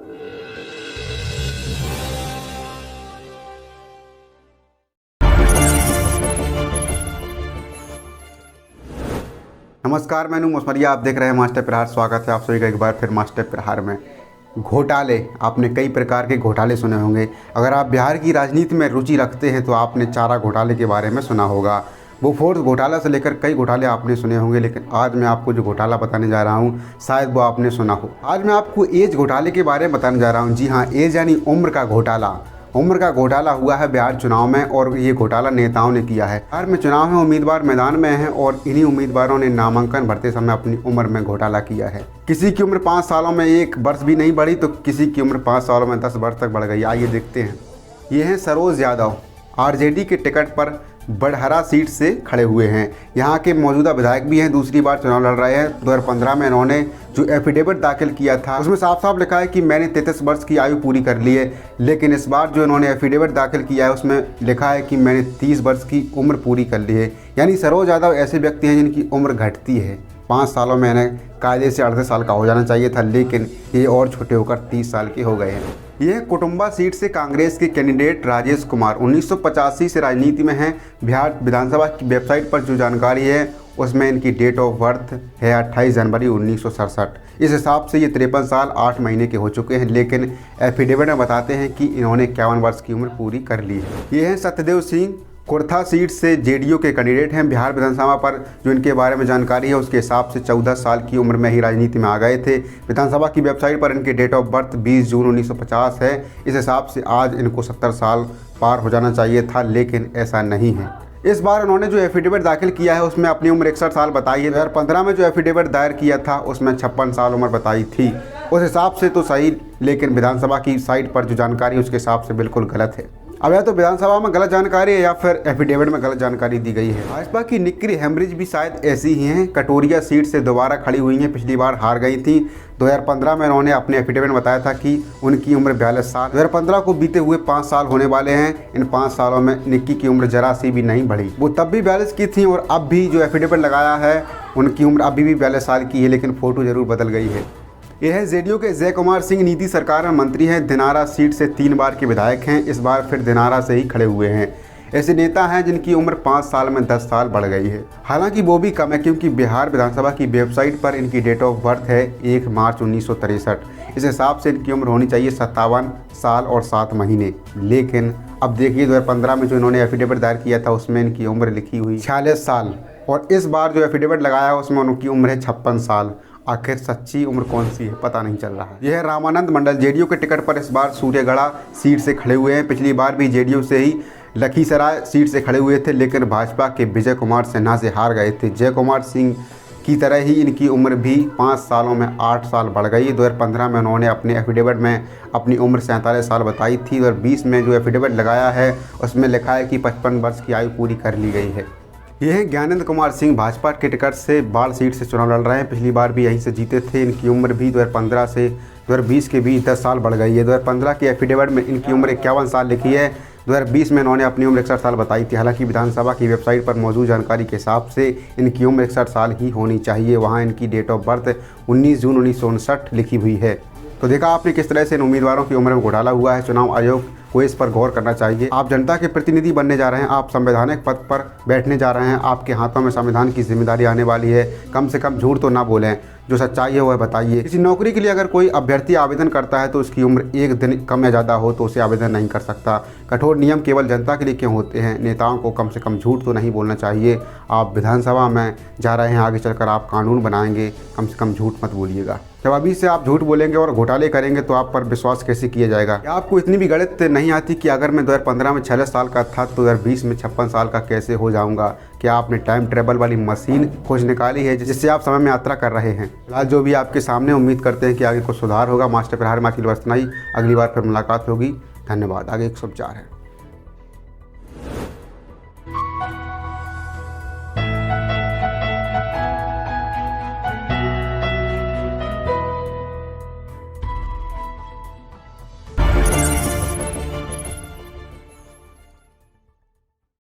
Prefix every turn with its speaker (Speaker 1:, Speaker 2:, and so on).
Speaker 1: नमस्कार, मैं मौसमरिया, आप देख रहे हैं मास्टर प्रहार। स्वागत है आप सभी का एक बार फिर मास्टर प्रहार में। घोटाले, आपने कई प्रकार के घोटाले सुने होंगे। अगर आप बिहार की राजनीति में रुचि रखते हैं तो आपने चारा घोटाले के बारे में सुना होगा। वो फोर्स घोटाला से लेकर कई घोटाले आपने सुने होंगे, लेकिन आज मैं आपको जो घोटाला बताने जा रहा हूँ शायद वो आपने सुना हो। आज मैं आपको एज घोटाले के बारे में बताने जा रहा हूँ। जी हाँ, एज यानी उम्र का घोटाला। उम्र का घोटाला हुआ है बिहार चुनाव में और ये घोटाला नेताओं ने किया है। बिहार में चुनाव में उम्मीदवार मैदान में हैं और इन्हीं उम्मीदवारों ने नामांकन भरते समय अपनी उम्र में घोटाला किया है। किसी की उम्र 5 सालों में 1 वर्ष भी नहीं बढ़ी तो किसी की उम्र 5 सालों में 10 वर्ष तक बढ़ गई। आइए देखते हैं। ये हैं सरोज यादव, आरजेडी के टिकट पर बड़हरा सीट से खड़े हुए हैं। यहाँ के मौजूदा विधायक भी हैं, दूसरी बार चुनाव लड़ रहे हैं। 2015 में इन्होंने जो एफिडेविट दाखिल किया था उसमें साफ साफ लिखा है कि मैंने 33 वर्ष की आयु पूरी कर ली है, लेकिन इस बार जो इन्होंने एफिडेविट दाखिल किया है उसमें लिखा है कि मैंने 30 वर्ष की उम्र पूरी कर ली है। यानी सरोज यादव ऐसे व्यक्ति हैं जिनकी उम्र घटती है। 5 सालों में इन्हें कायदे से 38 साल का हो जाना चाहिए था, लेकिन ये और छोटे होकर 30 साल के हो गए हैं। यह कुटुंबा सीट से कांग्रेस के कैंडिडेट राजेश कुमार 1985 से राजनीति में हैं। बिहार विधानसभा की वेबसाइट पर जो जानकारी है उसमें इनकी डेट ऑफ बर्थ है 28 जनवरी 1967। इस हिसाब से ये 53 साल 8 महीने के हो चुके हैं, लेकिन एफिडेविट में बताते हैं कि इन्होंने 51 वर्ष की उम्र पूरी कर ली है। ये हैं सत्यदेव सिंह, कुर्था सीट से जेडीयू के कैंडिडेट हैं। बिहार विधानसभा पर जो इनके बारे में जानकारी है उसके हिसाब से 14 साल की उम्र में ही राजनीति में आ गए थे। विधानसभा की वेबसाइट पर इनके डेट ऑफ बर्थ 20 जून 1950 है। इस हिसाब से आज इनको 70 साल पार हो जाना चाहिए था, लेकिन ऐसा नहीं है। इस बार उन्होंने जो एफिडेविट दाखिल किया है उसमें अपनी उम्र 61 साल बताई है। 2015 में जो एफिडेविट दायर किया था उसमें 56 साल उम्र बताई थी। उस हिसाब से तो सही, लेकिन विधानसभा की साइट पर जो जानकारी उसके हिसाब से बिल्कुल गलत है। अब या तो विधानसभा में गलत जानकारी है या फिर एफिडेविट में गलत जानकारी दी गई है। भाजपा की निक्की हेम्ब्रिज भी शायद ऐसी ही हैं। कटोरिया सीट से दोबारा खड़ी हुई हैं, पिछली बार हार गई थी। 2015 में उन्होंने अपने एफिडेविट में बताया था कि उनकी उम्र 42 साल। 2015 को बीते हुए 5 साल होने वाले हैं। इन 5 सालों में निक्की की उम्र जरा सी भी नहीं बढ़ी। वो तब भी 42 की थी और अब भी जो एफिडेविट लगाया है उनकी उम्र अभी भी 42 साल की है, लेकिन फ़ोटो ज़रूर बदल गई है। यह है जेडीयू के जय कुमार सिंह, नीति सरकार में मंत्री हैं। दिनारा सीट से 3 बार के विधायक हैं। इस बार फिर दिनारा से ही खड़े हुए हैं। ऐसे नेता हैं जिनकी उम्र 5 साल में 10 साल बढ़ गई है। हालांकि वो भी कम है, क्योंकि बिहार विधानसभा की वेबसाइट पर इनकी डेट ऑफ बर्थ है 1 मार्च 1963। इस हिसाब से इनकी उम्र होनी चाहिए 57 साल और 7 महीने। लेकिन अब देखिए 2015 में जो इन्होंने एफिडेविट दायर किया था उसमें इनकी उम्र लिखी हुई 46 साल और इस बार जो एफिडेविट लगाया है उसमें उनकी उम्र है 56 साल। आखिर सच्ची उम्र कौन सी है पता नहीं चल रहा है। यह है रामानंद मंडल, जेडीयू के टिकट पर इस बार सूर्यगढ़ा सीट से खड़े हुए हैं। पिछली बार भी जेडीयू से ही लखीसराय सीट से खड़े हुए थे, लेकिन भाजपा के विजय कुमार सिन्हा से हार गए थे। जय कुमार सिंह की तरह ही इनकी उम्र भी 5 सालों में 8 साल बढ़ गई। 2015 में उन्होंने अपने एफिडेविट में अपनी उम्र 47 साल बताई थी और 20 में जो एफिडेविट लगाया है उसमें लिखा है कि 55 वर्ष की आयु पूरी कर ली गई है। ये हैं ज्ञानेंद्र कुमार सिंह, भाजपा के टिकट से बाढ़ सीट से चुनाव लड़ रहे हैं। पिछली बार भी यहीं से जीते थे। इनकी उम्र भी 2015 से 2020 के बीच 10 साल बढ़ गई है। 2015 के एफिडेविट में इनकी उम्र 51 साल लिखी है। 2020 में इन्होंने अपनी उम्र 61 साल बताई थी। हालांकि विधानसभा की वेबसाइट पर मौजूद जानकारी के हिसाब से इनकी उम्र 61 साल ही होनी चाहिए। वहाँ इनकी डेट ऑफ बर्थ 19 जून 1959 लिखी हुई है। तो देखा आपने किस तरह से इन उम्मीदवारों की उम्र में घोटाला हुआ है। चुनाव आयोग को इस पर गौर करना चाहिए। आप जनता के प्रतिनिधि बनने जा रहे हैं, आप संवैधानिक पद पर बैठने जा रहे हैं, आपके हाथों में संविधान की जिम्मेदारी आने वाली है। कम से कम झूठ तो ना बोलें, जो सच्चाई है वह बताइए। किसी नौकरी के लिए अगर कोई अभ्यर्थी आवेदन करता है तो उसकी उम्र 1 दिन कम या ज़्यादा हो तो उसे आवेदन नहीं कर सकता। कठोर नियम केवल जनता के लिए क्यों होते हैं? नेताओं को कम से कम झूठ तो नहीं बोलना चाहिए। आप विधानसभा में जा रहे हैं, आगे चलकर आप कानून बनाएंगे, कम से कम झूठ मत बोलिएगा। जब अभी से आप झूठ बोलेंगे और घोटाले करेंगे तो आप पर विश्वास कैसे किया जाएगा? क्या आपको इतनी भी गणित नहीं आती कि अगर मैं 2015 में 46 साल का था तो 2020 में 56 साल का कैसे हो जाऊंगा? क्या आपने टाइम ट्रेवल वाली मशीन खोज निकाली है जिससे आप समय में यात्रा कर रहे हैं? फिलहाल जो भी आपके सामने, उम्मीद करते हैं कि आगे कुछ सुधार होगा। मास्टर प्रहार में अखिल वस्तनाई, अगली बार फिर मुलाकात होगी। धन्यवाद। आगे एक शुभ विचार है।